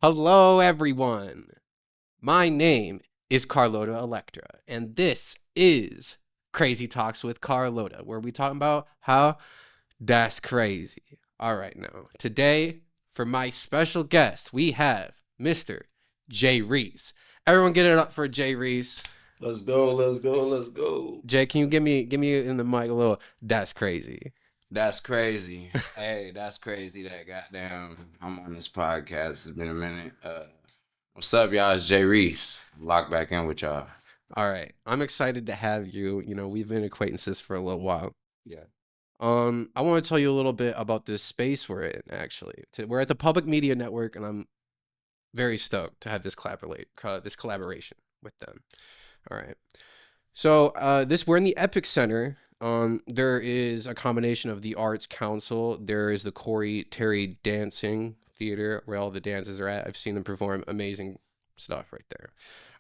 Hello, everyone. My name is Carlotta Electra, and this is Crazy Talks with Carlotta, where we talk about how that's crazy. All right, now, today, for my special guest, we have Mr. Jay Reese. Everyone get it up for Jay Reese. Let's go, let's go, let's go. Jay, can you give me in the mic a little that's crazy? That's crazy. Hey, that's crazy that goddamn I'm on this podcast. It's been a minute. What's up, y'all? It's Jay Reese. Lock back in with y'all. All right, I'm excited to have you. You know, we've been acquaintances for a little while. Yeah. I want to tell you a little bit about this space we're in, actually. We're at the Public Media Network, and I'm very stoked to have this collaboration with them. All right. So we're in the Epic Center. There is a combination of the Arts Council. There is the Corey Terry Dancing Theater where all the dances are at. I've seen them perform amazing stuff right there.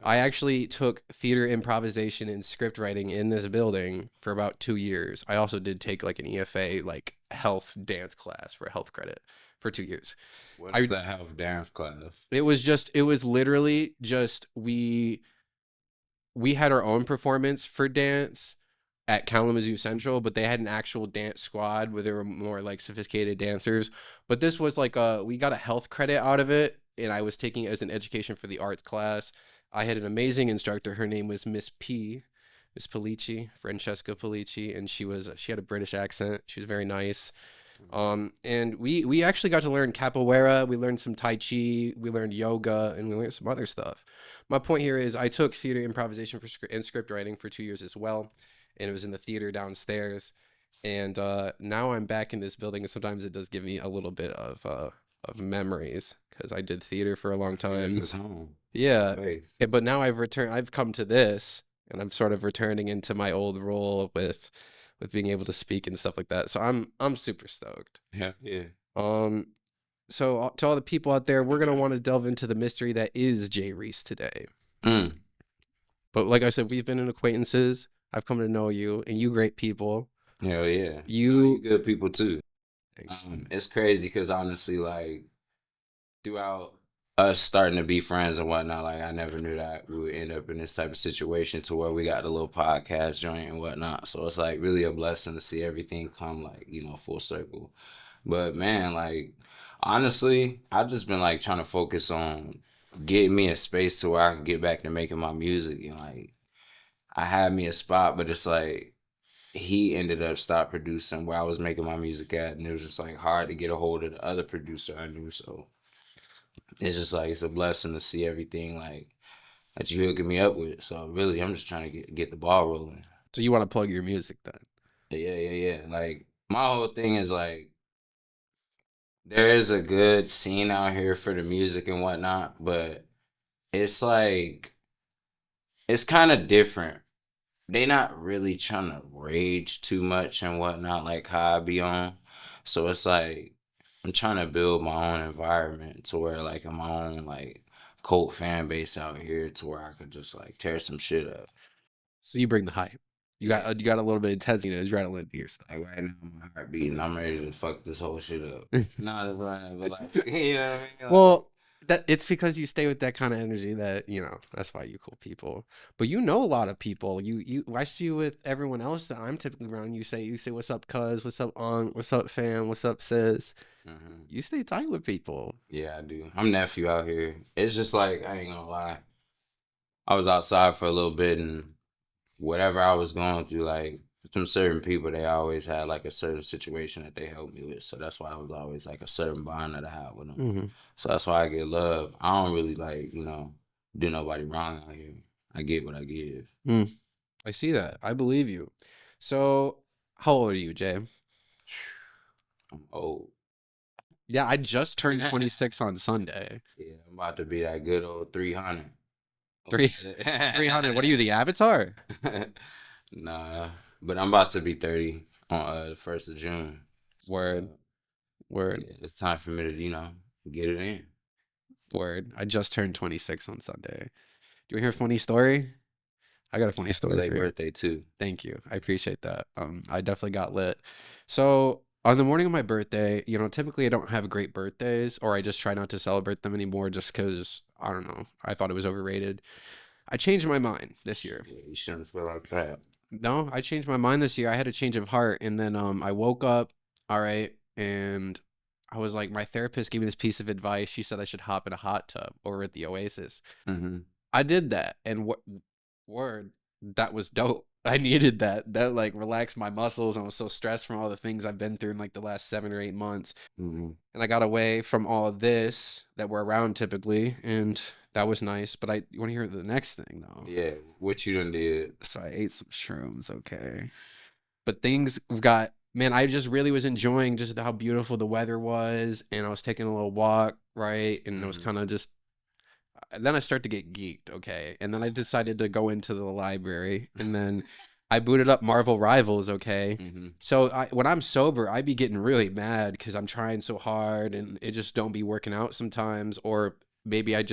I actually took theater improvisation and script writing in this building for about 2 years. I also did take like an EFA, like health dance class for a health credit for 2 years. What does that have dance class? It was literally just we had our own performance for dance at Kalamazoo Central, but they had an actual dance squad where there were more like sophisticated dancers. But this was like we got a health credit out of it, and I was taking it as an education for the arts class. I had an amazing instructor. Her name was Miss Polici, Francesca Polici, and she had a British accent. She was very nice. And we actually got to learn capoeira, we learned some tai chi, we learned yoga, and we learned some other stuff. My point here is I took theater improvisation and script writing for 2 years as well, and it was in the theater downstairs. And now I'm back in this building, and sometimes it does give me a little bit of memories because I did theater for a long time. It's home. Yeah, Nice. but now I've come to this, and I'm sort of returning into my old role with being able to speak and stuff like that. So I'm super stoked. Yeah, yeah. Um, so to all the people out there, we're gonna want to delve into the mystery that is Jay Reese today. Mm. But like I said, we've been in acquaintances. I've come to know you, and you great people. Hell yeah. You good people too. thanks. It's crazy because honestly, like throughout us starting to be friends and whatnot, like I never knew that we would end up in this type of situation to where we got a little podcast joint and whatnot. So it's like really a blessing to see everything come like, full circle. But man, like honestly, I've just been like trying to focus on getting me a space to where I can get back to making my music and like I had me a spot, but it's like he ended up stop producing where I was making my music at, and it was just like hard to get a hold of the other producer I knew. So it's just like it's a blessing to see everything like that you hooking me up with. So really, I'm just trying to get the ball rolling. So you want to plug your music then? Yeah. Like my whole thing is like there is a good scene out here for the music and whatnot, but it's like it's kind of different. They not really trying to rage too much and whatnot like how I be on. So it's like I'm trying to build my own environment to where like in my own like cult fan base out here to where I could just like tear some shit up. So you bring the hype. You got a little bit of intensity, adrenaline to your stuff. Like right now my heart beating, I'm ready to fuck this whole shit up. Nah, that's right, but like you know what I mean? Like, Well, it's because you stay with that kind of energy that that's why you cool people. But you know a lot of people. I see you with everyone else that I'm typically around. You say what's up, cuz, what's up, what's up, fam, what's up, sis. You stay tight with people. yeah, I do. I'm nephew out here. It's just like I ain't gonna lie. I was outside for a little bit and whatever I was going through, like some certain people, they always had like a certain situation that they helped me with. So that's why I was always like a certain bond that I had with them. Mm-hmm. So that's why I get love. I don't really like, do nobody wrong out here. I get what I give. I see that. I believe you. So, how old are you, Jay? I'm old. Yeah, I just turned 26 on Sunday. Yeah, I'm about to be that good old 300. 300. What are you, the Avatar? Nah, but I'm about to be 30 on the 1st of June. Word. Word. Yeah, it's time for me to, get it in. Word. I just turned 26 on Sunday. Do you want to hear a funny story? I got a funny story Late for you. birthday too. Thank you. I appreciate that. I definitely got lit. So On the morning of my birthday, typically I don't have great birthdays, or I just try not to celebrate them anymore just because, I don't know, I thought it was overrated. I changed my mind this year. Yeah, you shouldn't feel like that. No, I changed my mind this year. I had a change of heart, and then I woke up, all right, and I was like, my therapist gave me this piece of advice. She said I should hop in a hot tub over at the Oasis. Mm-hmm. I did that, and what word, that was dope. I needed that. That like relaxed my muscles. I was so stressed from all the things I've been through in like the last 7 or 8 months, Mm-hmm. and I got away from all of this that we're around typically, and that was nice. But you want to hear the next thing though? Yeah, what you done did. So I ate some shrooms, okay. But things got, man, I just really was enjoying just how beautiful the weather was, and I was taking a little walk, right? And it was Mm-hmm. kind of just, then I start to get geeked, okay? And then I decided to go into the library, and then I booted up Marvel Rivals, okay? Mm-hmm. So when I'm sober, I be getting really mad because I'm trying so hard and it just don't be working out sometimes, or maybe I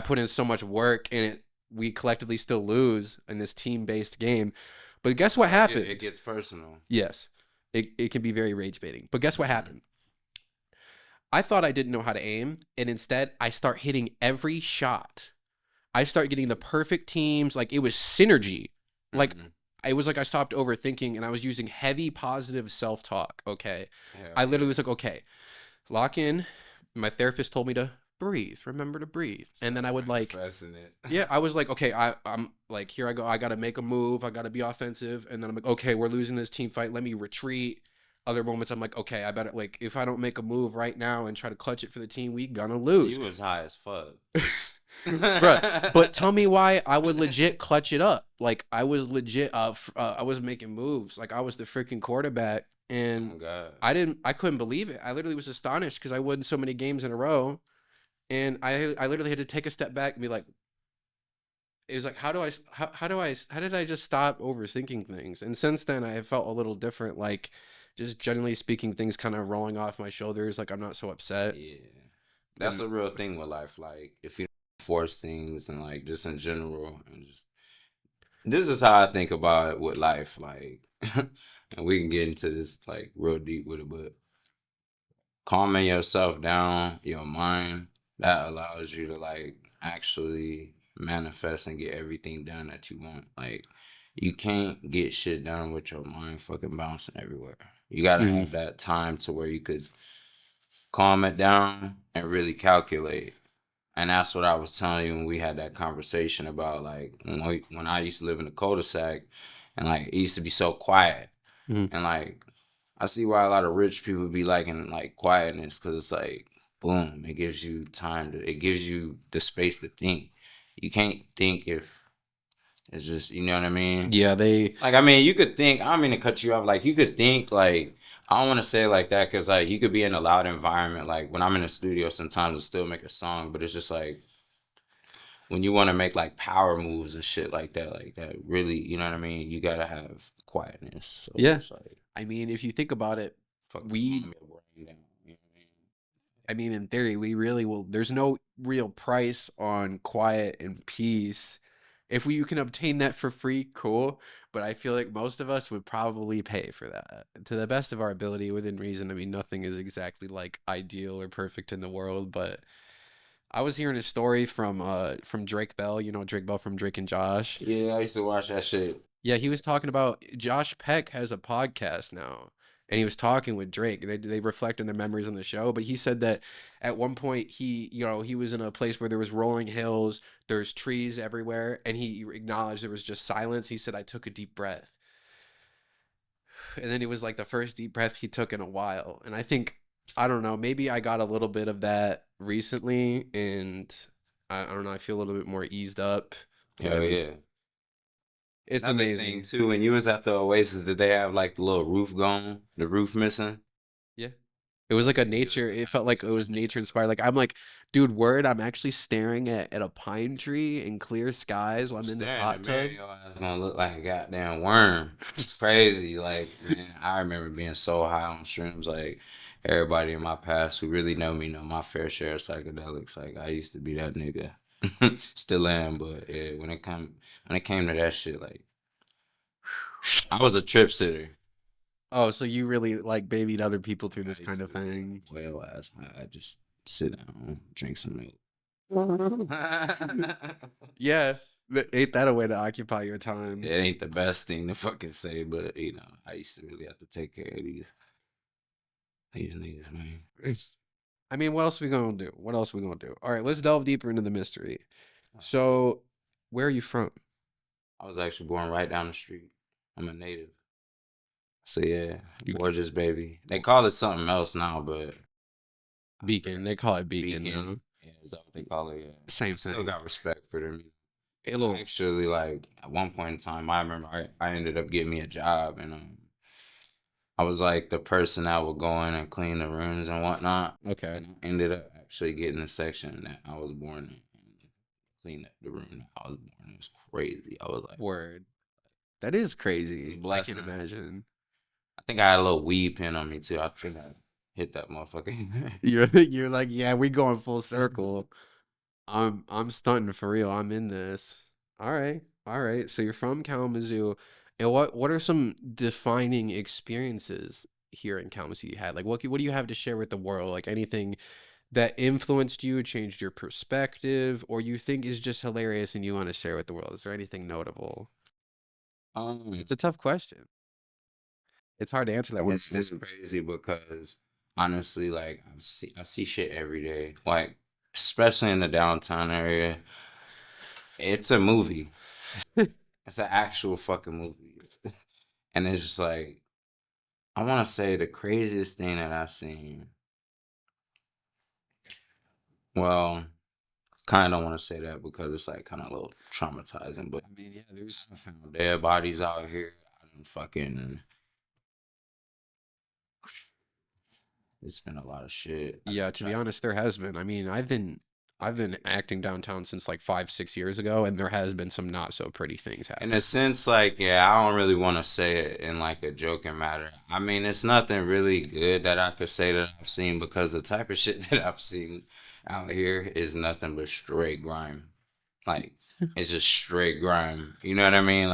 put in so much work and we collectively still lose in this team-based game. But guess what happened? It gets personal. Yes, it can be very rage baiting. But guess what Mm-hmm. happened? I thought I didn't know how to aim, and instead I start hitting every shot. I start getting the perfect teams. Like it was synergy. Like Mm-hmm. it was like I stopped overthinking and I was using heavy positive self talk. Okay. Hell I literally yeah. was like, okay, lock in. My therapist told me to breathe, remember to breathe. And then I would like, Manifesting it. yeah, I was like, okay, I'm like, here I go. I got to make a move. I got to be offensive. And then I'm like, okay, we're losing this team fight. Let me retreat. Other moments, I'm like, okay, I better, like, if I don't make a move right now and try to clutch it for the team, we gonna lose. You was high as fuck. Bruh, but tell me why I would legit clutch it up. Like, I was legit, I was making moves. Like, I was the freaking quarterback. Oh my And God. I couldn't believe it. I literally was astonished because I won so many games in a row. And I literally had to take a step back and be like, it was like, how did I just stop overthinking things? And since then, I have felt a little different. Like, just generally speaking, things kind of rolling off my shoulders. Like, I'm not so upset. Yeah. That's And a real thing with life. Like, if you don't force things and, like, just in general, and just this is how I think about it with life. Like, and we can get into this, like, real deep with it, but calming yourself down, your mind, that allows you to, like, actually manifest and get everything done that you want. Like, you can't get shit done with your mind fucking bouncing everywhere. You gotta Mhm. have that time to where you could calm it down and really calculate. And that's what I was telling you when we had that conversation about, like, when I used to live in the cul-de-sac, and, like, it used to be so quiet. Mhm. And, like, I see why a lot of rich people be liking, like, quietness, because it's like, boom, it gives you time it gives you the space to think. You can't think if it's just, you know what I mean? Yeah, Like, I mean, you could think, I don't mean to cut you off, like, you could think, like, I don't want to say it like that, because, like, you could be in a loud environment. Like, when I'm in the studio, sometimes I'll still make a song, but it's just like, when you want to make, like, power moves and shit like that, really, you know what I mean? You gotta have quietness. So yeah. it's like, I mean, if you think about it, fucking we, calm your brain down. You know what I mean, in theory, we really will. There's no real price on quiet and peace. If you can obtain that for free, cool. But I feel like most of us would probably pay for that to the best of our ability within reason. I mean, nothing is exactly like ideal or perfect in the world, but I was hearing a story from Drake Bell, Drake Bell from Drake and Josh. Yeah, I used to watch that shit. Yeah, he was talking about Josh Peck has a podcast now, and he was talking with Drake. They reflect on their memories on the show, but he said that at one point he was in a place where there was rolling hills, there's trees everywhere, and he acknowledged there was just silence. He said, "I took a deep breath," and then it was like the first deep breath he took in a while. And I think, I don't know, maybe I got a little bit of that recently, and I don't know, I feel a little bit more eased up. Hell And yeah. it's Another thing amazing. too, when you was at the Oasis, did they have, like, the little roof gone, the roof missing? Yeah. It was like a You was nature, in it that felt like it bitch. was nature inspired. Like I'm like, dude, word, I'm actually staring at a pine tree in clear skies while I'm in this Staring in hot the mirror, tub. your ass gonna look like a goddamn worm. It's crazy. Like, man, I remember being so high on shrooms. Like, everybody in my past who really know me know my fair share of psychedelics. Like, I used to be that nigga. Still am, but yeah, when it came to that shit, like, I was a trip sitter. Oh, so you really like babied other people through I this kind used of to be thing? whale ass. I just sit down, drink some milk. Yeah. Ain't that a way to occupy your It time? ain't the best thing to fucking say, but I used to really have to take care of these niggas, man. I mean, what else we gonna do? What else we gonna do? All right, let's delve deeper into the mystery. So, where are you from? I was actually born right down the street. I'm a native. So yeah, You gorgeous baby. They call it something else now, but I Beacon. forgot. They call it Beacon Beacon. now. Yeah, is that what they call it? Yeah. Same I still thing. got respect for them. I It'll actually like at one point in time, I remember I ended up getting me a job, and I was like the person that would go in and clean the rooms and whatnot, okay. and I ended up actually getting the section that I was born in and clean up the room that I was born in. It was crazy. I was like, wow, Word. That is it was crazy. I can blessing. imagine. I think I had a little weed pen on me too. I think I hit that motherfucker. You're like, yeah, we going full circle. I'm stunting for real. I'm in this. All right. All right. So you're from Kalamazoo. And what are some defining experiences here in Kalamazoo you had? Like what do you have to share with the world? Like anything that influenced you, changed your perspective, or you think is just hilarious and you want to share with the world? Is there anything notable? um, It's a tough question. It's hard to answer that with it's words. crazy because honestly, like I see shit every day. Like especially in the downtown area, it's a movie. It's an actual fucking movie, and it's just like I want to say the craziest thing that I've seen. Well, kind of don't want to say that because it's like kind of a little traumatizing. But I mean, yeah, there's I found dead bodies out here. I done fucking. It's been a lot of shit. I yeah, done to be tried. honest, there has been. I mean, I've been acting downtown since like 5, 6 years ago, and there has been some not so pretty things In a happen. sense, like, yeah, I don't really want to say it in like a joking matter. I mean, it's nothing really good that I could say that I've seen because the type of shit that I've seen out here is nothing but straight grime. Like, it's just straight grime. You know what I mean?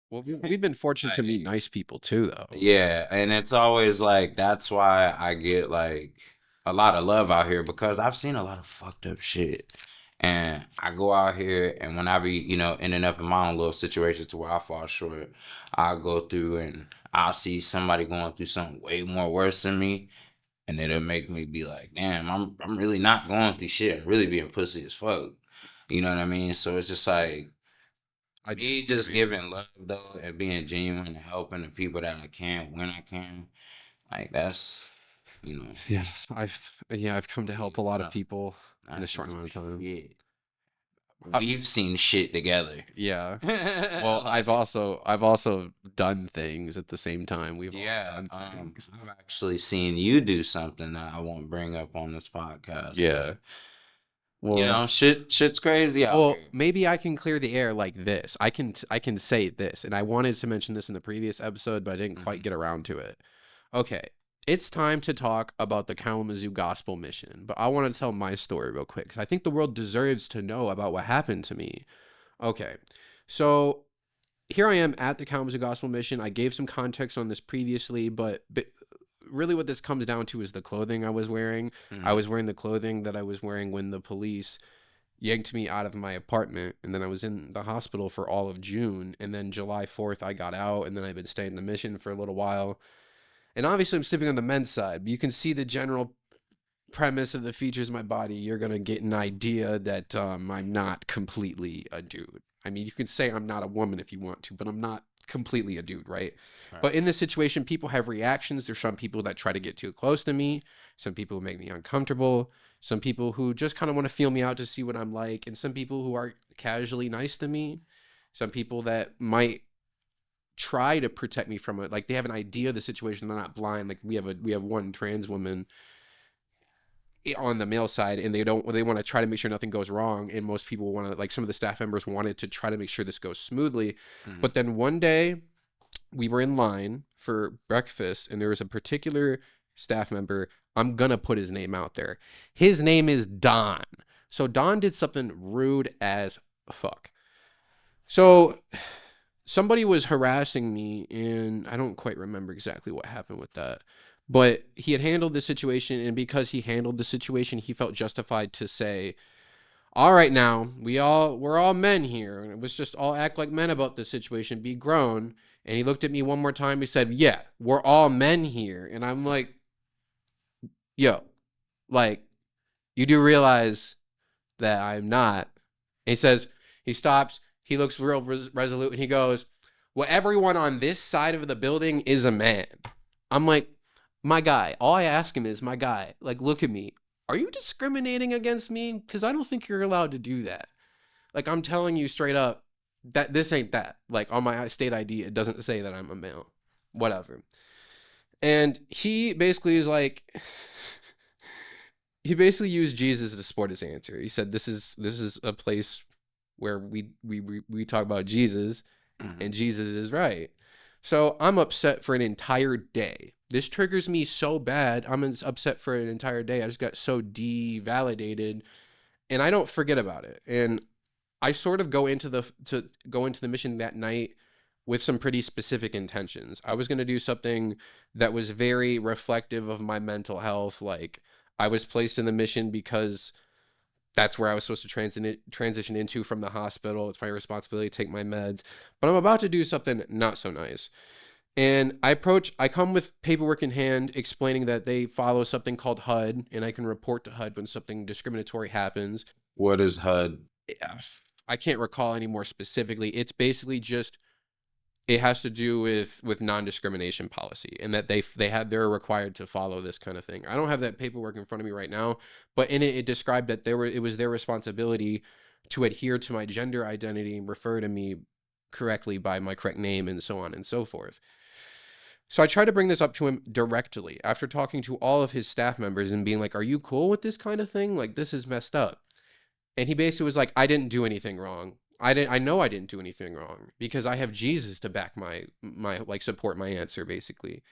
Well, we've been fortunate to meet Like, nice people too, though. yeah, and it's always like that's why I get like a lot of love out here because I've seen a lot of fucked up shit. And I go out here and when I be, ending up in my own little situations to where I fall short, I'll go through and I'll see somebody going through something way more worse than me. And it'll make me be like, damn, I'm really not going through shit. I'm really being pussy as fuck. You know what I mean? So it's just like I do me what you just mean. giving love though and being genuine and helping the people that I can when I can. Like that's you know, Yeah, I've come to help a lot of that's people in a that's short some amount of time. shit. Uh, We've seen shit together. yeah. Well, Like I've also done things at the same time. We've all yeah, done things. I've actually seen you do something that I won't bring up on this podcast, but Yeah. Well, shit's crazy out well, here. maybe I can clear the air like this. I can say this, and I wanted to mention this in the previous episode, but I didn't quite Hmm. get around to it. Okay, it's time to talk about the Kalamazoo Gospel Mission, but I want to tell my story real quick because I think the world deserves to know about what happened to me. Okay, so here I am at the Kalamazoo Gospel Mission. I gave some context on this previously, but really what this comes down to is the clothing I was wearing. I Hmm. was wearing the clothing that I was wearing when the police yanked me out of my apartment, and then I was in the hospital for all of June, and then July 4th I got out, and then I've been staying in the mission for a little while. And obviously I'm sleeping on the men's side, but you can see the general premise of the features of my body. You're going to get an idea that I'm not completely a dude. I mean, you can say I'm not a woman if you want to, but I'm not completely a dude, right? Right. But in this situation, people have reactions. There's some people that try to get too close to me, some people who make me uncomfortable, some people who just kind of want to feel me out to see what I'm like, and some people who are casually nice to me, some people that might try to protect me from it. Like they have an idea of the situation. They're not blind. Like we have one trans woman on the male side, and they want to try to make sure nothing goes wrong, and most people want to, like, some of the staff members wanted to try to make sure this goes smoothly. Hmm. But then one day we were in line for breakfast, and there was a particular staff member. I'm gonna put his name out there. His name is Don. So Don did something rude as fuck. So somebody was harassing me, and I don't quite remember exactly what happened with that. But he had handled the situation, and because he handled the situation, he felt justified to say, "All right, now we're all men here, and let's just all act like men about this situation, be grown." And he looked at me one more time. He said, "Yeah, we're all men here," and I'm like, "Yo, like, you do realize that I'm not?" And he says, he stops, he looks real resolute, and he goes, "Well, everyone on this side of the building is a man." I'm like, "My guy," all I ask him is, "My guy, like, look at me. Are you discriminating against me? Because I don't think you're allowed to do that. Like, I'm telling you straight up that this ain't that. Like, on my state ID, it doesn't say that I'm a male. Whatever." And he basically is like, he basically used Jesus to support his answer. He said, "This is a place where we talk about Jesus, Mhm. and Jesus is right." So I'm upset for an entire day. This triggers me so bad. I'm upset for an entire day. I just got so devalidated, and I don't forget about it. And I sort of go into the mission that night with some pretty specific intentions. I was going to do something that was very reflective of my mental health. Like, I was placed in the mission because that's where I was supposed to transition into from the hospital. It's my responsibility to take my meds. But I'm about to do something not so nice. And I come with paperwork in hand explaining that they follow something called HUD, and I can report to HUD when something discriminatory happens. What is HUD? I can't recall any more specifically. It's basically just, it has to do with non-discrimination policy, and that they're required to follow this kind of thing. I don't have that paperwork in front of me right now, but in it described that it was their responsibility to adhere to my gender identity and refer to me correctly by my correct name and so on and so forth. So I tried to bring this up to him directly after talking to all of his staff members and being like, "Are you cool with this kind of thing? Like, this is messed up." And he basically was like, "I didn't do anything wrong. I know I didn't do anything wrong because I have Jesus to back my like support my answer, basically."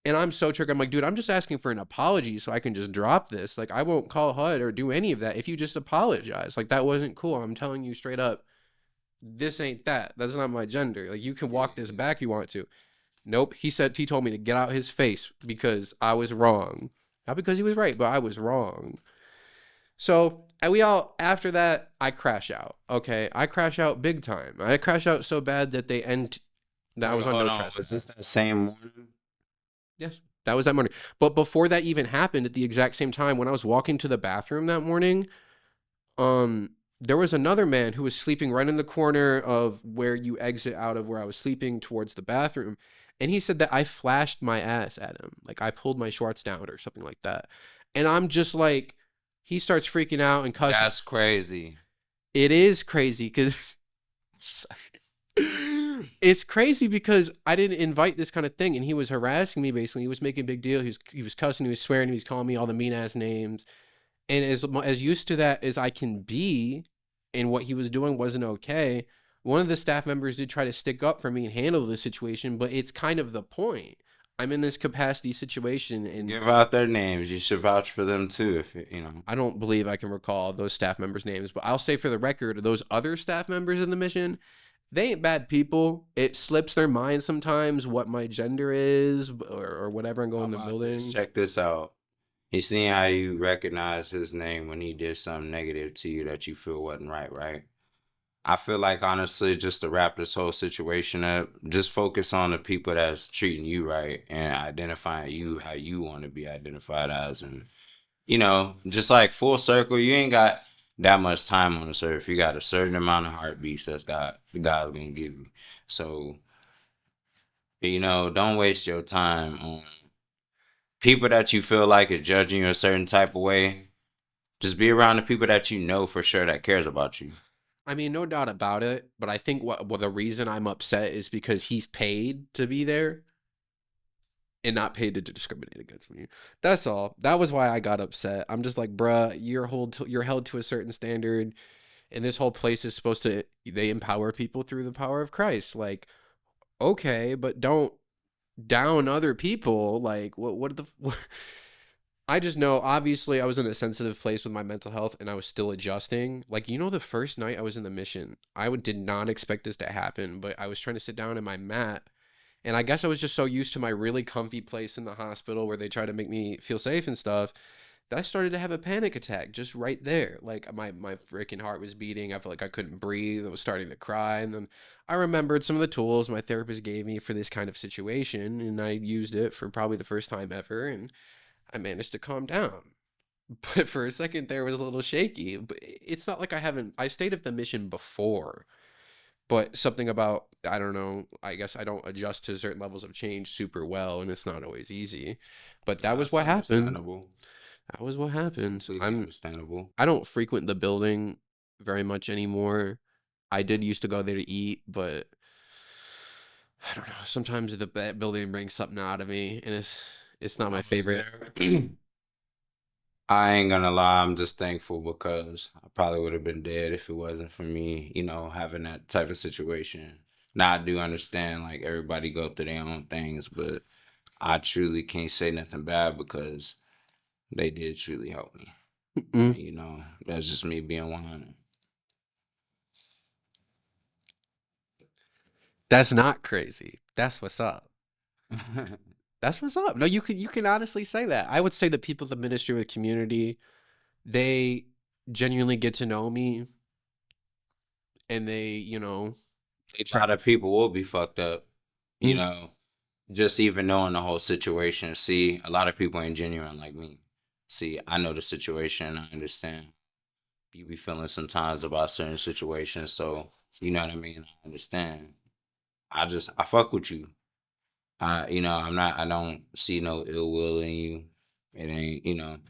And I'm so triggered. I'm like, "Dude, I'm just asking for an apology so I can just drop this. Like, I won't call HUD or do any of that if you just apologize. Like, that wasn't cool. I'm telling you straight up, this ain't that. That's not my gender. Like, you can walk this back you want to." Nope. He told me to get out his face because I was wrong. Not because he was right, but I was wrong. So, and we all, after that, I crash out. Okay. I crash out big time. I crash out so bad that that I Wait, was on no hold on. Was this trespass. that same one? Yes. That was that morning. But before that even happened, at the exact same time, when I was walking to the bathroom that morning, um, there was another man who was sleeping right in the corner of where you exit out of where I was sleeping towards the bathroom. And he said that I flashed my ass at him. Like, I pulled my shorts down or something like that. And I'm just like, he starts freaking out and cussing. That's crazy. It is crazy because it's crazy because I didn't invite this kind of thing, and he was harassing me. Basically, he was making a big deal. He was cussing. He was swearing. He was calling me all the mean ass names. And as used to that as I can be, and what he was doing wasn't okay. One of the staff members did try to stick up for me and handle the situation, but it's kind of the point. I'm in this capacity situation, and Give out their names. You should vouch for them too, if you know. I don't believe I can recall those staff members' names, but I'll say for the record, those other staff members in the mission, they ain't bad people. It slips their mind sometimes what my gender is, or whatever, and go How in the about this? building. Check this out. You seen how you recognize his name when he did something negative to you that you feel wasn't right, right? I feel like honestly, just to wrap this whole situation up, just focus on the people that's treating you right and identifying you how you want to be identified as, and just like full circle, you ain't got that much time on this earth. You got a certain amount of heartbeats that's God's gonna give you. So, don't waste your time on people that you feel like is judging you a certain type of way. Just be around the people that you know for sure that cares about you. I mean, no doubt about it, but I think the reason I'm upset is because he's paid to be there and not paid to discriminate against me. That's all. That was why I got upset. I'm just like, "Bruh, you're held to a certain standard, and this whole place is supposed to, they empower people through the power of Christ. Like, okay, but don't down other people. Like, what the I just know, obviously, I was in a sensitive place with my mental health and I was still adjusting. Like, the first night I was in the mission, did not expect this to happen, but I was trying to sit down in my mat. And I guess I was just so used to my really comfy place in the hospital where they try to make me feel safe and stuff that I started to have a panic attack just right there. Like my freaking heart was beating. I felt like I couldn't breathe. I was starting to cry. And then I remembered some of the tools my therapist gave me for this kind of situation. And I used it for probably the first time ever. And I managed to calm down. But for a second there, it was a little shaky. But it's not like I stayed at the mission before. But something about, I don't know, I guess I don't adjust to certain levels of change super well. And it's not always easy. But that was That's what happened. understandable. That was what happened. Completely understandable. I don't frequent the building very much anymore. I did used to go there to eat, but I don't know. Sometimes that building brings something out of me, and it's not When I my was favorite. there, I ain't gonna lie, I'm just thankful because I probably would have been dead if it wasn't for me, having that type of situation. Now I do understand like everybody go through their own things, but I truly can't say nothing bad because they did truly help me. Mm, And, that's just me being 100. that's not crazy. That's what's up. That's what's up. No, you can honestly say that. I would say that people that ministry with community, they genuinely get to know me, and they A try. lot of people will be fucked up, you Mm, know, just even knowing the whole situation. See, a lot of people ain't genuine like me. See, I know the situation. I understand. You be feeling sometimes about certain situations. So, you know what I mean? I understand. I fuck with you. I don't see no ill will in you. It ain't.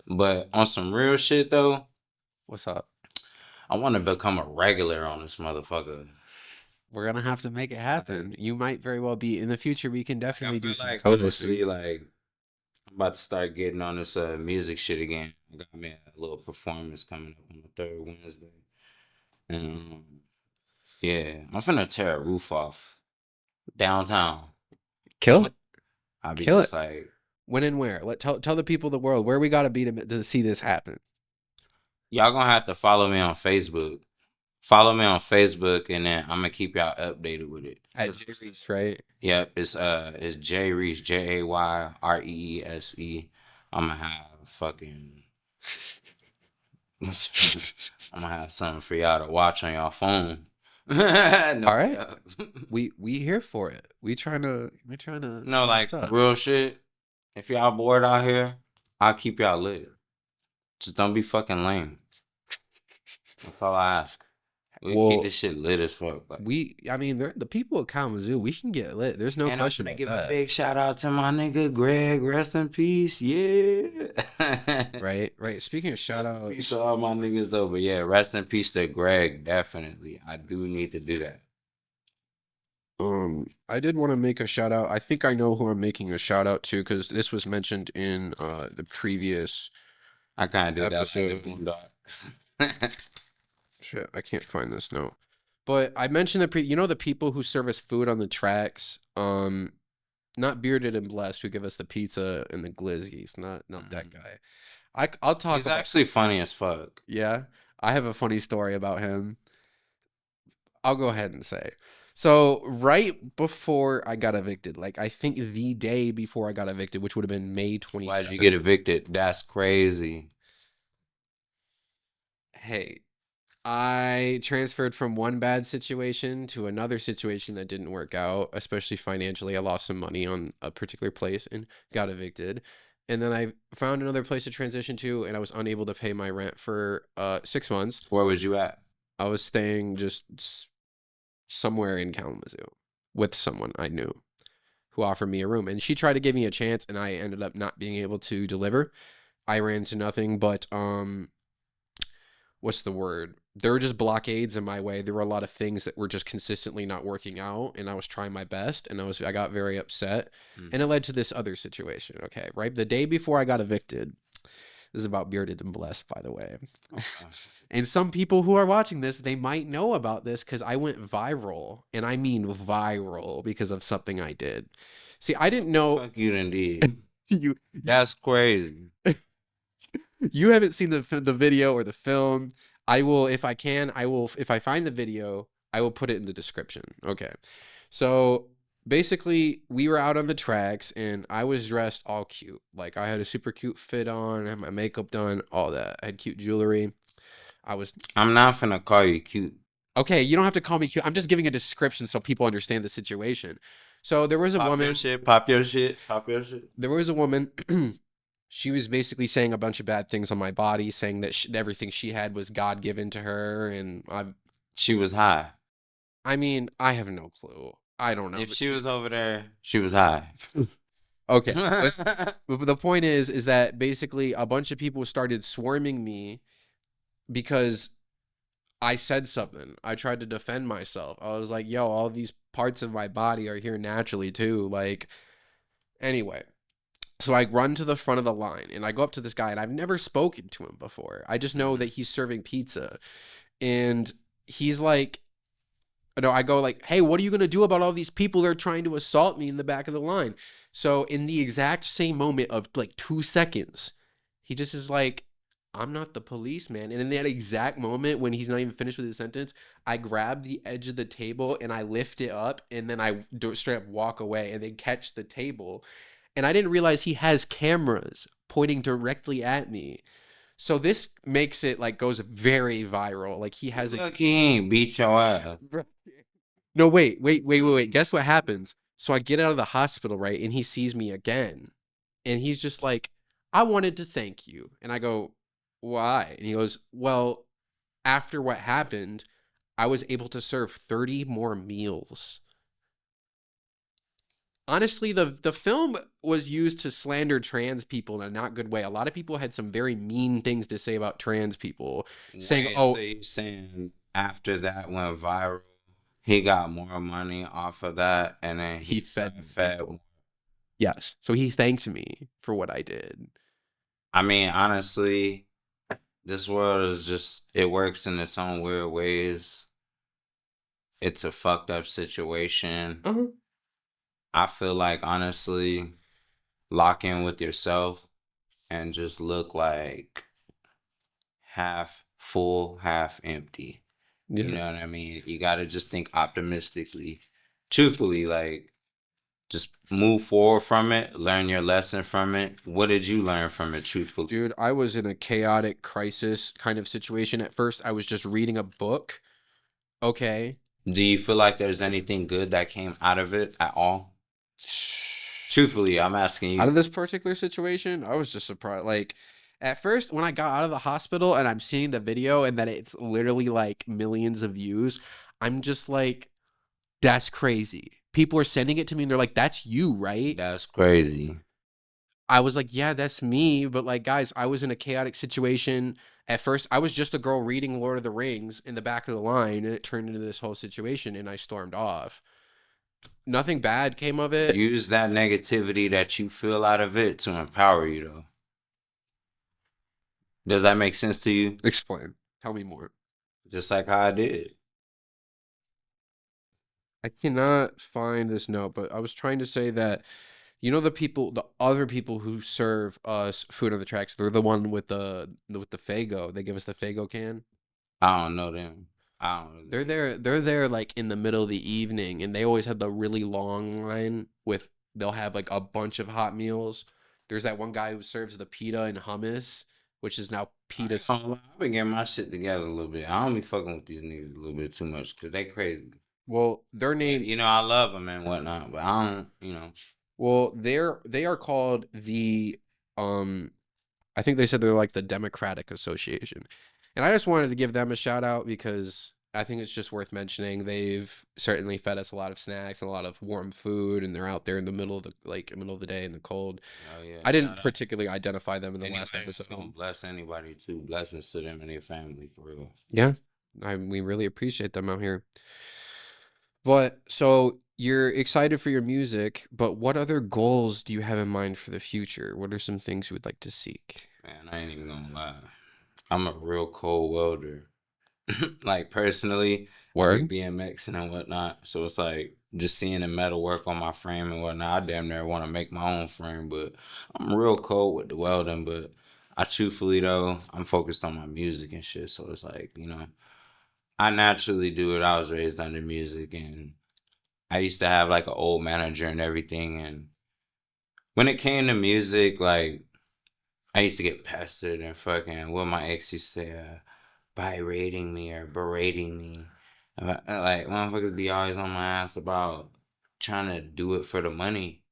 But on some real shit though, what's up? I want to become a regular on this motherfucker. We're gonna have to make it happen. You might very well be in the future. We can Like I definitely do feel some like co-hosting. honestly, like I'm about to start getting on this music shit again. I got me a little performance coming up on the third Wednesday. And yeah, I'm finna tear a roof off downtown. Kill it. I'll be Kill it. just like, When and where? Tell the people of the world where we gotta be to see this happen. y'all gonna have to follow me on Facebook. Follow me on Facebook, and then I'm gonna keep y'all updated with it. At Jay Reese, right? Yep, it's Jay Reese, JayReese. I'm gonna have fucking I'm gonna have something for y'all to watch on y'all phone. No, All right. yeah. We here for it. We trying to No, like what's up? real shit. If y'all bored out here, I'll keep y'all lit. Just don't be fucking lame. That's all I ask. We keep Well, this shit lit as fuck. Like, I mean, the people of Kalamazoo, we can get lit. There's no and I'm question gonna about give a that. big shout out to my nigga Greg. Rest in peace. Yeah. Right? Right. Speaking of shout Rest in peace outs, to all my niggas though. But yeah, rest in peace to Greg. Definitely. I do need to do that. I did want to make a shout out. I think I know who I'm making a shout out to because this was mentioned in the previous I kind of do that like the episode. Boondocks. Shit, I can't find this note. But I mentioned the people who serve us food on the tracks. Not Bearded and Blessed who give us the pizza and the glizzies. Not that guy. I'll talk He's about. actually funny as fuck. Yeah, I have a funny story about him. I'll go ahead and say. So right before I got evicted, like I think the day before I got evicted, which would have been May Why did you 27th. get evicted? That's crazy. Hey, I transferred from one bad situation to another situation that didn't work out, especially financially. I lost some money on a particular place and got evicted. And then I found another place to transition to, and I was unable to pay my rent for 6 months. Where was you at? I was staying just somewhere in Kalamazoo with someone I knew who offered me a room. And she tried to give me a chance, and I ended up not being able to deliver. I ran to nothing but what's the word? There were just blockades in my way. There were a lot of things that were just consistently not working out, and I was trying my best, and I got very upset, and it led to this other situation. Okay, right, the day before I got evicted. This is about Bearded and Blessed, by the way. And some people who are watching this, they might know about this because I went viral, and I mean viral because of something I did. See, I didn't know. Fuck you, indeed. You That's crazy. you haven't seen the video or the film. I will, if I can, I will, if I find the video, I will put it in the description. Okay. So basically, we were out on the tracks and I was dressed all cute. Like I had a super cute fit on, I had my makeup done, all that. I had cute jewelry. I was I'm not finna call you cute. okay. You don't have to call me cute. I'm just giving a description so people understand the situation. So there was a Pop your woman. shit, pop your shit, pop your shit. There was a woman. She was basically saying a bunch of bad things on my body, saying that everything she had was God given to her, and She was high. I mean, I have no clue. I don't know, If but she was over there, she was high. okay. But the point is that basically a bunch of people started swarming me because I said something. I tried to defend myself. I was like, "Yo, all these parts of my body are here naturally too." Like, anyway. So I run to the front of the line and I go up to this guy and I've never spoken to him before. I just know that he's serving pizza. And he's like, no, I go like, hey, what are you going to do about all these people that are trying to assault me in the back of the line? So in the exact same moment of like 2 seconds, he just is like, I'm not the police, man. And in that exact moment when he's not even finished with his sentence, I grab the edge of the table and I lift it up and then I do straight up walk away and then catch the table. And I didn't realize he has cameras pointing directly at me. So this makes it like goes very viral. Like he has a Look, he ain't beat your ass. no, wait. Guess what happens? So I get out of the hospital, right? And he sees me again. And he's just like, I wanted to thank you. And I go, why? And he goes, well, after what happened, I was able to serve 30 more meals. Honestly, the film was used to slander trans people in a not good way. A lot of people had some very mean things to say about trans people, saying, Wait, so "Oh, you saying after that went viral, he got more money off of that, and then he he fed started fed. people." Yes, so he thanked me for what I did. I mean, honestly, this world is just it works in its own weird ways. It's a fucked up situation. Uh-huh. I feel like honestly, lock in with yourself and just look like half full, half empty. You Yeah. know what I mean? You got to just think optimistically. Truthfully, like, just move forward from it, learn your lesson from it. What did you learn from it, truthfully? Dude, I was in a chaotic crisis kind of situation. At first, I was just reading a book. Okay. Do you feel like there's anything good that came out of it at all? Truthfully, I'm asking Out of you. this particular situation, I was just surprised. Like, at first, when I got out of the hospital and I'm seeing the video and that it's literally like millions of views, I'm just like, that's crazy. People are sending it to me and they're like, that's you, right? That's crazy. I was like, yeah, that's me. But like, guys, I was in a chaotic situation. At first, I was just a girl reading Lord of the Rings in the back of the line, and it turned into this whole situation, and I stormed off. Nothing bad came of it. Use that negativity that you feel out of it to empower you, though. Does that make sense to you? Explain. Tell me more. Just like how I did. I cannot find this note, but I was trying to say that the people, the other people who serve us food on the tracks, they're the one with the Fago. They give us the Fago can. I don't know them. I don't know They're them. there. They're there like in the middle of the evening, and they always have the really long line with. They'll have like a bunch of hot meals. There's that one guy who serves the pita and hummus, which is now I pita. ain't gonna lie, I've been getting my shit together a little bit. I don't be fucking with these niggas a little bit too much because they crazy. Well, their But, name. I love them and whatnot, but I don't. Well, they are called the I think they said they're like the Democratic Association. And I just wanted to give them a shout out because I think it's just worth mentioning. They've certainly fed us a lot of snacks and a lot of warm food, and they're out there in the middle of the middle of the day in the cold. Oh yeah, I didn't shout out. particularly identify them in the last Anybody that's gonna episode. bless anybody too. Blessings to them and their family for real. Yeah, we really appreciate them out here. But so you're excited for your music, but what other goals do you have in mind for the future? What are some things you would like to seek? Man, I ain't even gonna lie. I'm a real cold welder. Like personally, we Word? BMXing and whatnot. So it's like just seeing the metal work on my frame and whatnot, I damn near want to make my own frame. But I'm real cold with the welding. But I truthfully though, I'm focused on my music and shit. So it's like, I naturally do it. I was raised under music, and I used to have like an old manager and everything. And when it came to music, like I used to get pestered and fucking what my ex used to say, berating me or berating me. Like motherfuckers be always on my ass about trying to do it for the money.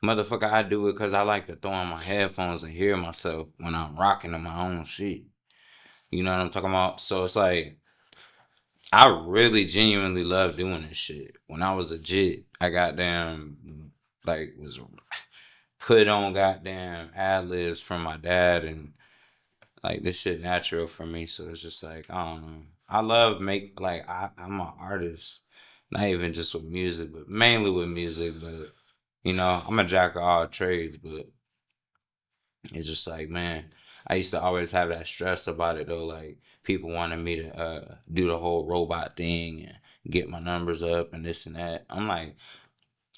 Motherfucker, I do it because I like to throw on my headphones and hear myself when I'm rocking to my own shit. You know what I'm talking about? So it's like I really genuinely love doing this shit. When I was a jit, I goddamn like was put on goddamn ad libs from my dad, and like this shit natural for me. So it's just like I don't know. I love make like I'm an artist, not even just with music, but mainly with music. But I'm a jack of all trades. But it's just like, man, I used to always have that stress about it though. Like people wanted me to do the whole robot thing and get my numbers up and this and that. I'm like,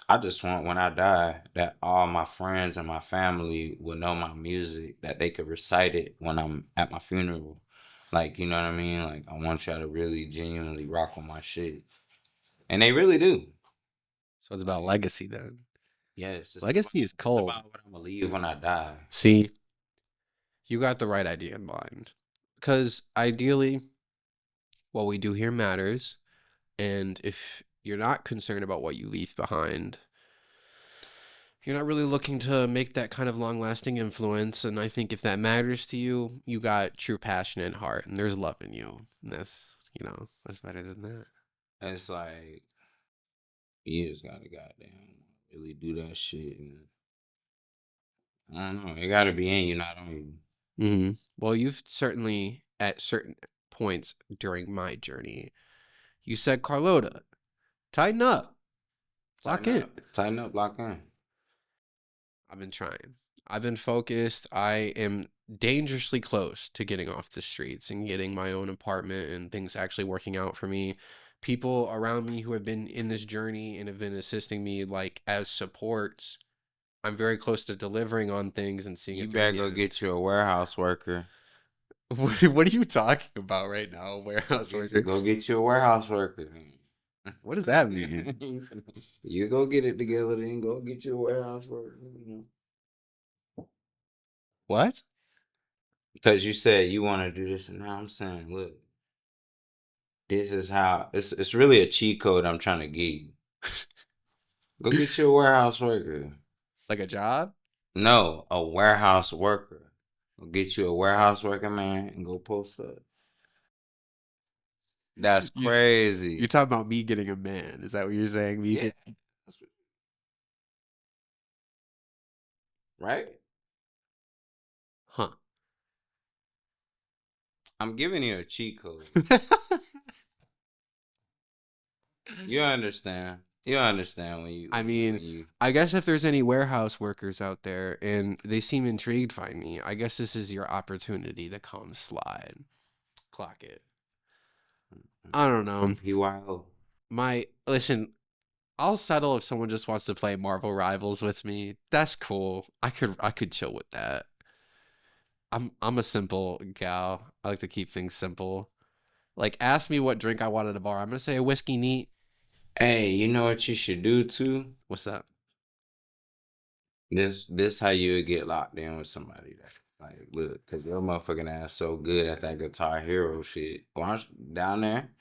I just want when I die that all my friends and my family will know my music, that they could recite it when I'm at my funeral. Like, you know what I mean? Like, I want y'all to really genuinely rock with my shit. And they really do. So it's about legacy then. Yes, Legacy is it's cold. about what I'm going to leave when I die. See, you got the right idea in mind. Because ideally, what we do here matters. And if you're not concerned about what you leave behind, you're not really looking to make that kind of long lasting influence. And I think if that matters to you, you got true passion and heart, and there's love in you. And that's better than that. And it's like, you just got to goddamn really do that shit. And I don't know. It got to be in you, not on you. Mm-hmm. Well, you've certainly, at certain points during my journey, you said, Carlotta, tighten up, lock in. Tighten up, lock in. I've been trying. I've been focused. I am dangerously close to getting off the streets and getting my own apartment and things actually working out for me. People around me who have been in this journey and have been assisting me like as supports. I'm very close to delivering on things and seeing You it through better the go end. get you a warehouse worker. What are you talking about right now? Warehouse worker? Go get you a warehouse worker. What does that mean? You go get it together, then go get you a warehouse worker. What? Because you said you want to do this, and now I'm saying, look, this is how it's really a cheat code I'm trying to give you. Go get you a warehouse worker. Like a job? No, a warehouse worker. Go get you a warehouse worker, man, and go post up. That's crazy. You're talking about me getting a man. Is that what you're saying? Me Yeah. Right? Huh. I'm giving you a cheat code. You understand. You understand when you. I mean, I guess if there's any warehouse workers out there and they seem intrigued by me, I guess this is your opportunity to come slide. Clock it. I don't know. PYO. Listen, I'll settle if someone just wants to play Marvel Rivals with me. That's cool. I could chill with that. I'm a simple gal. I like to keep things simple. Like, ask me what drink I want at a bar. I'm gonna say a whiskey neat. Hey, you know what you should do too? What's that? This how you would get locked in with somebody that like look, cause your motherfucking ass so good at that Guitar Hero shit. Once down there,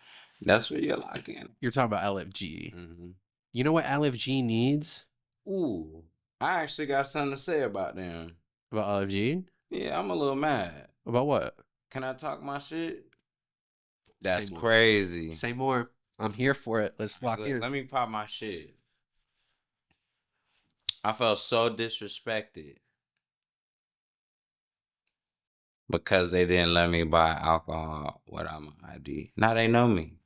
that's where you lock in. You're talking about LFG. Mm-hmm. You know what LFG needs? Ooh, I actually got something to say about them. About LFG? Yeah, I'm a little mad. About what? Can I talk my shit? That's Say more. crazy. Say more. I'm here for it. Let's lock in. Let me pop my shit. I felt so disrespected because they didn't let me buy alcohol without my ID. Now they know me.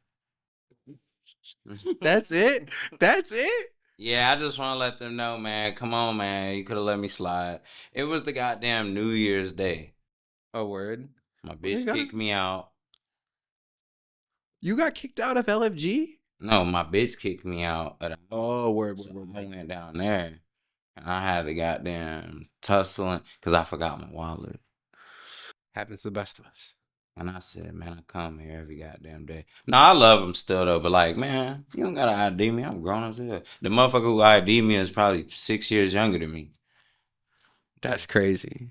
That's it? That's it? Yeah, I just want to let them know, man. Come on, man. You could have let me slide. It was the goddamn New Year's Day. A word? My bitch kicked me out. You got kicked out of LFG? No, my bitch kicked me out of the house. Oh, word, So word, word, I word. went down there and I had to goddamn tussling because I forgot my wallet. Happens to the best of us. And I said, man, I come here every goddamn day. No, I love him still though, but like, man, you don't gotta ID me. I'm grown as hell. The motherfucker who ID me is probably 6 years younger than me. That's crazy.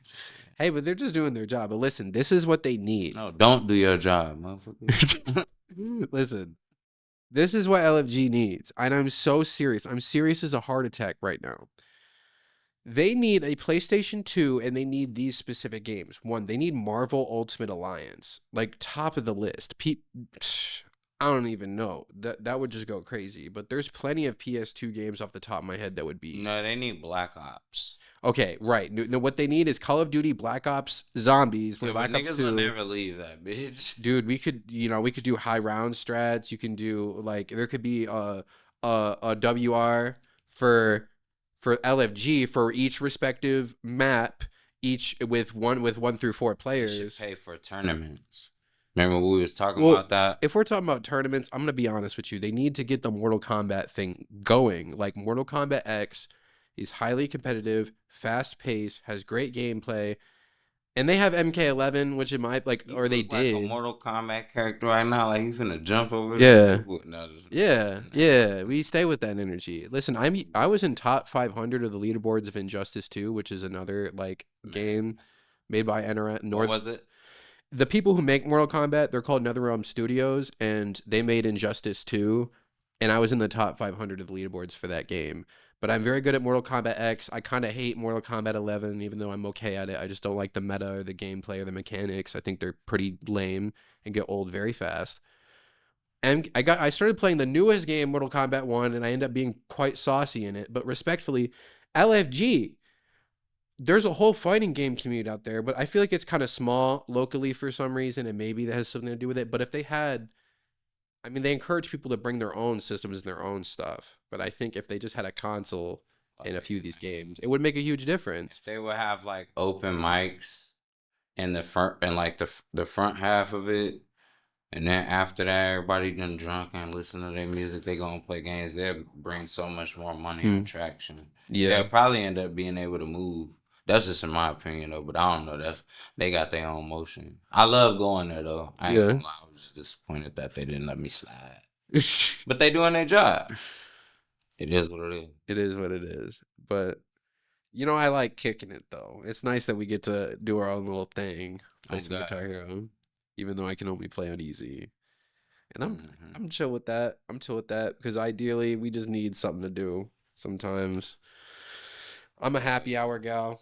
Hey, but they're just doing their job. But listen, this is what they need. No, don't do your job, motherfucker. Listen, this is what LFG needs. And I'm so serious. I'm serious as a heart attack right now. They need a PlayStation 2 and they need these specific games. One, they need Marvel Ultimate Alliance, like top of the list. I don't even know. That would just go crazy. But there's plenty of PS2 games off the top of my head that would be No, they need Black Ops. okay. Right. No, what they need is Call of Duty, Black Ops, Zombies, Yeah, but Black Ops niggas will 2. never leave that bitch. Dude, we could do high round strats. You can do like there could be a WR for LFG for each respective map, each with 1 through 4 They should players. pay for tournaments. Remember we was talking Well, about that? if we're talking about tournaments, I'm gonna be honest with you. They need to get the Mortal Kombat thing going. Like Mortal Kombat X is highly competitive, fast paced, has great gameplay, and they have MK11, which it might like, You or they look like a did. Mortal Kombat character right now. Like you finna jump over the Yeah. table. No, Yeah, nah. yeah, we stay with that energy. Listen, I was in top 500 of the leaderboards of Injustice 2, which is another like Man, game made by what North. was it? The people who make Mortal Kombat, they're called NetherRealm Studios, and they made Injustice 2, and I was in the top 500 of the leaderboards for that game. But I'm very good at Mortal Kombat X. I kind of hate Mortal Kombat 11, even though I'm okay at it. I just don't like the meta or the gameplay or the mechanics. I think they're pretty lame and get old very fast. And I started playing the newest game, Mortal Kombat 1, and I ended up being quite saucy in it. But respectfully, LFG, there's a whole fighting game community out there, but I feel like it's kind of small locally for some reason, and maybe that has something to do with it. But if they had, I mean, they encourage people to bring their own systems and their own stuff. But I think if they just had a console in a Like, few of these games, it would make a huge difference. if they would have like open mics in the front and like the front half of it, and then after that, everybody done drunk and listen to their music. They gonna play games. They'll bring so much more money Hmm. and traction. Yeah. They'll probably end up being able to move. That's just in my opinion though. But I don't know. That's they got their own motion. I love going there though. I ain't Yeah. gonna lie. I was just disappointed that they didn't let me slide. But they doing their job. It is what it is. It is what it is. But I like kicking it though. It's nice that we get to do our own little thing, play I'm some glad. Guitar Hero, even though I can only play on easy. And Hmm. I'm chill with that. I'm chill with that because ideally we just need something to do sometimes. I'm a happy hour gal.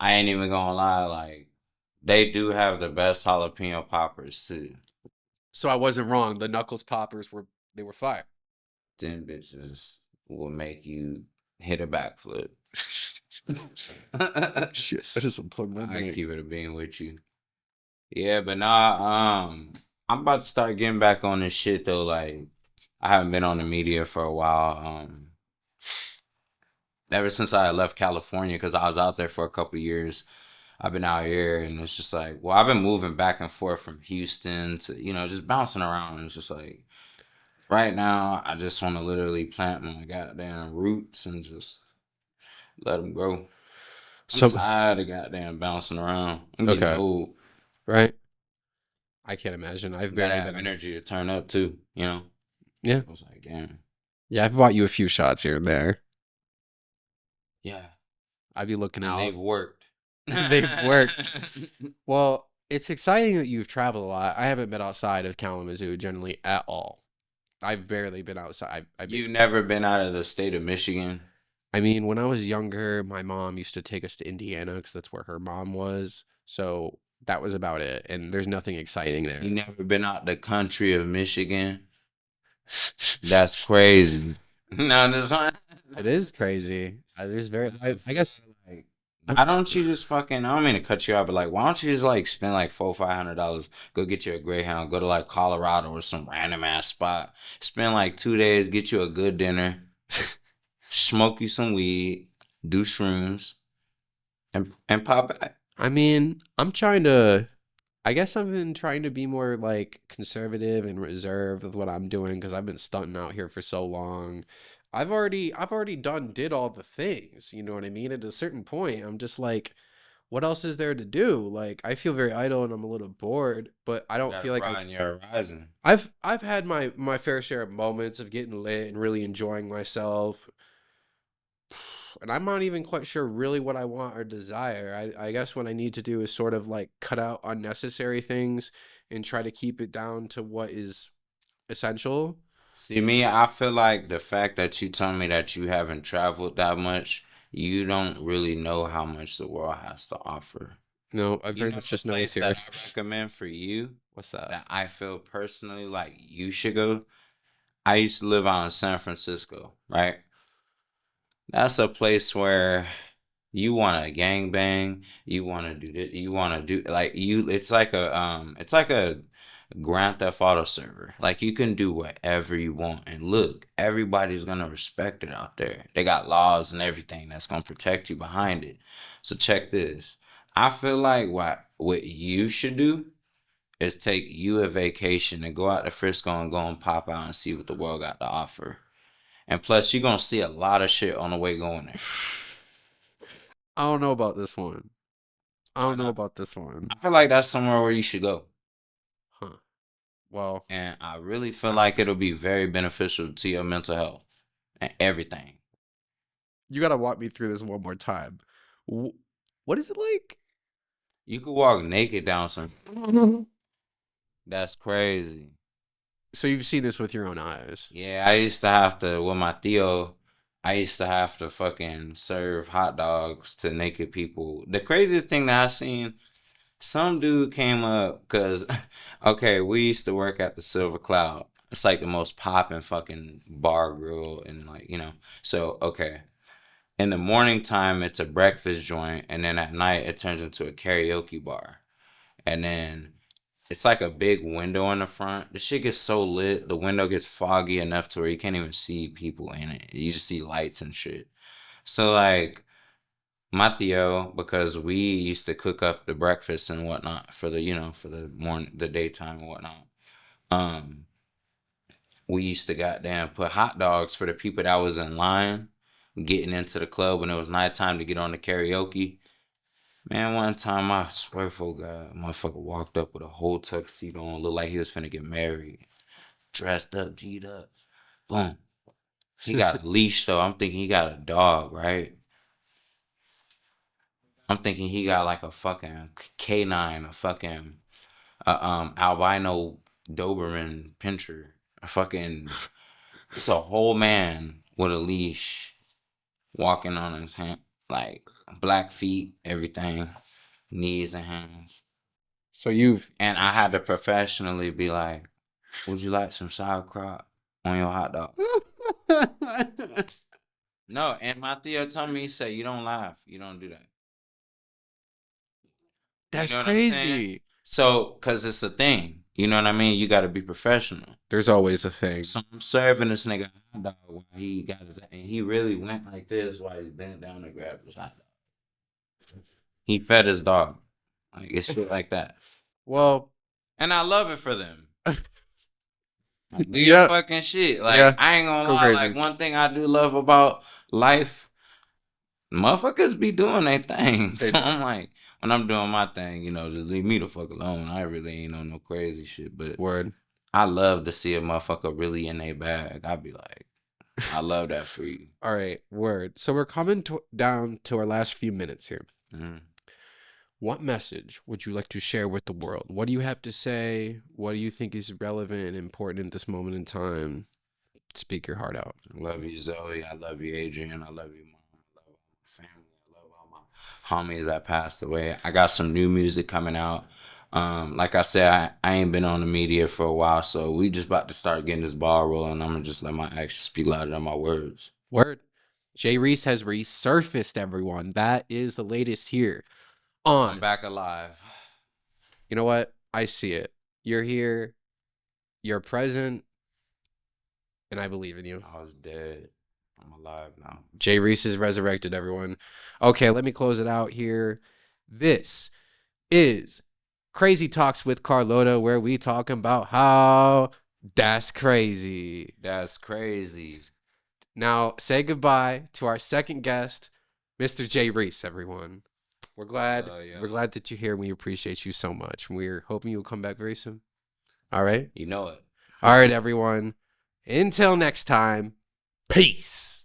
I ain't even gonna lie. Like they do have the best jalapeno poppers too. So I wasn't wrong. The Knuckles poppers were fire. Them bitches will make you hit a backflip. Shit, I just unplugged my I mic. keep it a being with you. Yeah, but nah, I'm about to start getting back on this shit though. Like, I haven't been on the media for a while. Ever since I left California, because I was out there for a couple years. I've been out here, and it's just like, well, I've been moving back and forth from Houston to, just bouncing around. And it's just like, right now, I just want to literally plant my goddamn roots and just let them grow. I'm So tired of goddamn bouncing around. I'm getting okay, old. right? I can't imagine. I've Gotta barely have been on. energy to turn up too. Yeah, I was like, damn. yeah. I've bought you a few shots here and there. Yeah. I'd be looking And they've out. worked. They've worked. Well, it's exciting that you've traveled a lot. I haven't been outside of Kalamazoo generally at all. I've barely been outside. You've never been out of the state of Michigan. I mean, when I was younger, my mom used to take us to Indiana because that's where her mom was. So that was about it. And there's nothing exciting there. You never been out the country of Michigan. That's crazy. No, that's not. It is crazy. There's very, I guess, Like, I, why don't you just fucking? I don't mean to cut you out, but like, why don't you just like spend like $400-500, go get you a Greyhound, go to like Colorado or some random ass spot, spend like 2 days, get you a good dinner, smoke you some weed, do shrooms, and pop back. I mean, I'm trying to. I guess I've been trying to be more like conservative and reserved with what I'm doing because I've been stunting out here for so long. I've already did all the things, you know what I mean? At a certain point, I'm just like, what else is there to do? Like I feel very idle and I'm a little bored, but I You don't gotta feel like broaden your horizon. I've had my fair share of moments of getting lit and really enjoying myself. And I'm not even quite sure really what I want or desire. I guess what I need to do is sort of like cut out unnecessary things and try to keep it down to what is essential. See, me, I feel like the fact that you told me that you haven't traveled that much, you don't really know how much the world has to offer. No, I You pretty know much the just know it's place here. that I recommend for you What's that? that I feel personally like you should go? I used to live out in San Francisco, right? That's a place where you want to gang bang, you want to do this, you want to do like you. It's like a Grand Theft Auto server. Like you can do whatever you want, and look, everybody's gonna respect it out there. They got laws and everything that's gonna protect you behind it. So check this. I feel like what you should do is take you a vacation and go out to Frisco and go and pop out and see what the world got to offer. And plus, you're gonna see a lot of shit on the way going there. I don't know about this one. I Why don't know not? about this one. I feel like that's somewhere where you should go. Huh. Well, And I really feel like it'll be very beneficial to your mental health and everything. you gotta walk me through this one more time. What is it like? You could walk naked down some. That's crazy. So you've seen this with your own eyes. Yeah, I used to have to, with my Theo, I used to have to fucking serve hot dogs to naked people. The craziest thing that I seen, some dude came up because, okay, we used to work at the Silver Cloud. It's like the most poppin' fucking bar grill and like, So, okay. In the morning time, it's a breakfast joint. And then at night, it turns into a karaoke bar. And then it's like a big window in the front. The shit gets so lit, the window gets foggy enough to where you can't even see people in it. You just see lights and shit. So, like, Mateo, because we used to cook up the breakfast and whatnot for for the morning, the daytime and whatnot. Um, we used to goddamn put hot dogs for the people that was in line getting into the club when it was nighttime to get on the karaoke. Man, one time I swear for God, motherfucker walked up with a whole tuxedo on, looked like he was finna get married, dressed up, G'd up. Boom. He got a leash though. I'm thinking he got a dog, right? I'm thinking he got like a fucking canine, a fucking albino Doberman pincher. A fucking it's a whole man with a leash walking on his hand, like black feet, everything, knees and hands. So you've And I had to professionally be like, "Would you like some sauerkraut on your hot dog?" No, and my Theo told me, he said, "You don't laugh, you don't do that." You That's know what I'm saying? crazy. So, cause it's a thing. You know what I mean? You got to be professional. There's always a thing. So I'm serving this nigga hot dog while he got his, and he really went like this while he's bent down to grab his hot dog. He fed his dog. Like it's shit like that. Well, And I love it for them. Like, do your yeah, fucking shit. Like yeah, I ain't gonna go lie. Like crazy. one thing I do love about life, motherfuckers be doing their thing. They So do. I'm like, when I'm doing my thing, just leave me the fuck alone. I really ain't on no crazy shit. But Word. I love to see a motherfucker really in their bag. I be like, I love that for you. All right, word. So we're coming down to our last few minutes here. Mm-hmm. What message would you like to share with the world? What do you have to say? What do you think is relevant and important in this moment in time? Speak your heart out. I love you, Zoe. I love you, Adrian. I love you, Mom. I love all my family. I love all my homies that passed away. I got some new music coming out. Like I said, I ain't been on the media for a while, so we just about to start getting this ball rolling. I'm gonna just let my actions speak louder than my words. Word. Jay Reese has resurfaced, everyone. That is the latest here I'm on. back alive. You know what? I see it. You're here. You're present. And I believe in you. I was dead. I'm alive now. Jay Reese is resurrected, everyone. Okay, let me close it out here. This is Crazy Talks with Carlotta, where we talking about how that's crazy. That's crazy. Now, say goodbye to our second guest, Mr. Jay Reese, everyone. We're glad that you're here. We appreciate you so much. We're hoping you'll come back very soon. All right? You know it. All right, everyone. Until next time, peace.